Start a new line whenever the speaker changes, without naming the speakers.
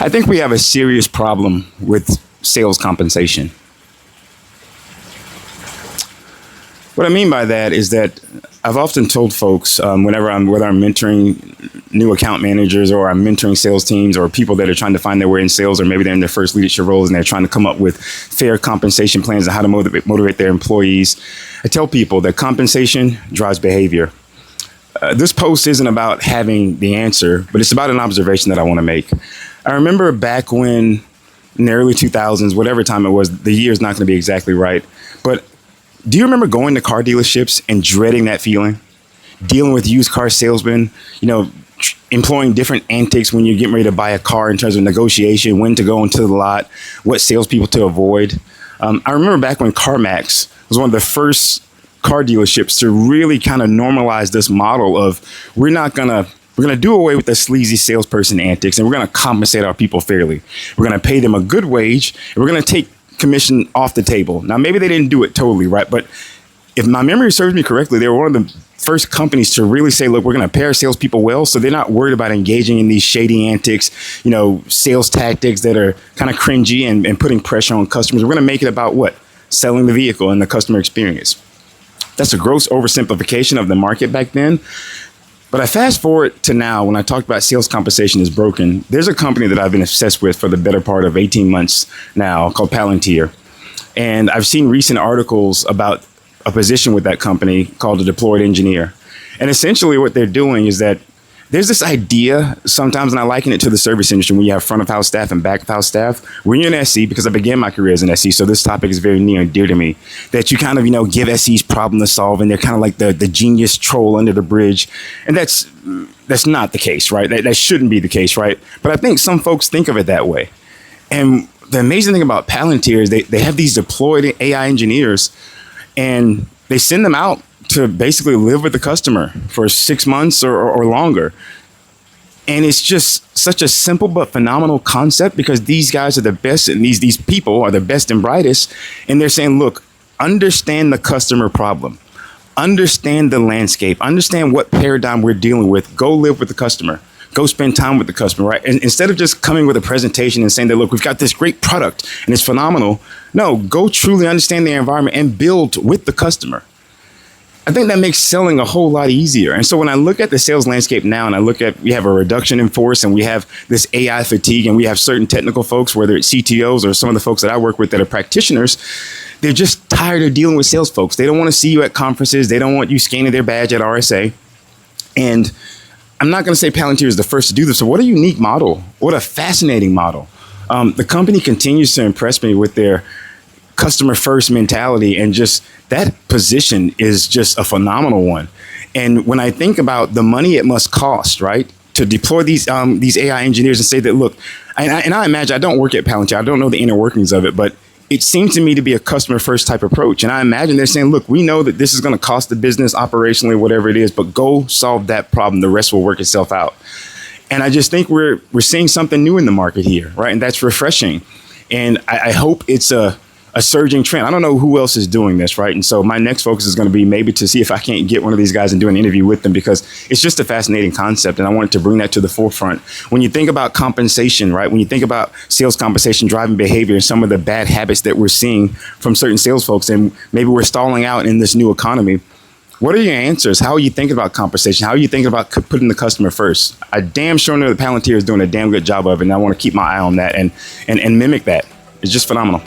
I think we have a serious problem with sales compensation. What I mean by that is that I've often told folks whether I'm mentoring new account managers or I'm mentoring sales teams or people that are trying to find their way in sales, or maybe they're in their first leadership roles and they're trying to come up with fair compensation plans and how to motivate their employees. I tell people that compensation drives behavior. This post isn't about having the answer, but it's about an observation that I want to make. I remember back when, in the early 2000s, whatever time it was, the year is not going to be exactly right, but do you remember going to car dealerships and dreading that feeling? Dealing with used car salesmen, employing different antics when you're getting ready to buy a car in terms of negotiation, when to go into the lot, what salespeople to avoid. I remember back when CarMax was one of the first car dealerships to really kind of normalize this model of we're going to do away with the sleazy salesperson antics, and we're going to compensate our people fairly. We're going to pay them a good wage, and we're going to take commission off the table. Now, maybe they didn't do it totally right, but if my memory serves me correctly, they were one of the first companies to really say, look, we're going to pay our salespeople well, so they're not worried about engaging in these shady antics, sales tactics that are kind of cringy and putting pressure on customers. We're going to make it about what? Selling the vehicle and the customer experience. That's a gross oversimplification of the market back then. But I fast forward to now, when I talked about sales compensation is broken, there's a company that I've been obsessed with for the better part of 18 months now called Palantir. And I've seen recent articles about a position with that company called a deployed engineer. And essentially what they're doing is that there's this idea sometimes, and I liken it to the service industry when you have front of house staff and back of house staff. When you're an SE, because I began my career as an SE, so this topic is very near and dear to me, that you kind of, give SEs problem to solve, and they're kind of like the genius troll under the bridge. And that's not the case, right? That shouldn't be the case, right? But I think some folks think of it that way. And the amazing thing about Palantir is they have these deployed AI engineers, and they send them out to basically live with the customer for 6 months or longer. And it's just such a simple but phenomenal concept, because these guys are the best, and these people are the best and brightest. And they're saying, look, understand the customer problem, understand the landscape, understand what paradigm we're dealing with, go live with the customer, go spend time with the customer, right? And instead of just coming with a presentation and saying that, look, we've got this great product and it's phenomenal. No, go truly understand their environment and build with the customer. I think that makes selling a whole lot easier. And so when I look at the sales landscape now, and I look at, we have a reduction in force, and we have this AI fatigue, and we have certain technical folks, whether it's CTOs or some of the folks that I work with that are practitioners, they're just tired of dealing with sales folks. They don't want to see you at conferences. They don't want you scanning their badge at RSA. And I'm not going to say Palantir is the first to do this. So what a unique model. What a fascinating model. The company continues to impress me with their customer first mentality, and just that position is just a phenomenal one. And when I think about the money it must cost, right, to deploy these AI engineers and say that, look, and I imagine, I don't work at Palantir, I don't know the inner workings of it, but it seems to me to be a customer first type approach. And I imagine they're saying, look, we know that this is going to cost the business operationally, whatever it is, but go solve that problem. The rest will work itself out. And I just think we're seeing something new in the market here, right? And that's refreshing. And I hope it's a surging trend. I don't know who else is doing this, right? And so my next focus is going to be maybe to see if I can't get one of these guys and do an interview with them, because it's just a fascinating concept, and I wanted to bring that to the forefront. When you think about compensation, right? When you think about sales compensation driving behavior and some of the bad habits that we're seeing from certain sales folks, and maybe we're stalling out in this new economy, what are your answers? How are you thinking about compensation? How are you thinking about putting the customer first? I damn sure know that Palantir is doing a damn good job of it, and I want to keep my eye on that and mimic that. It's just phenomenal.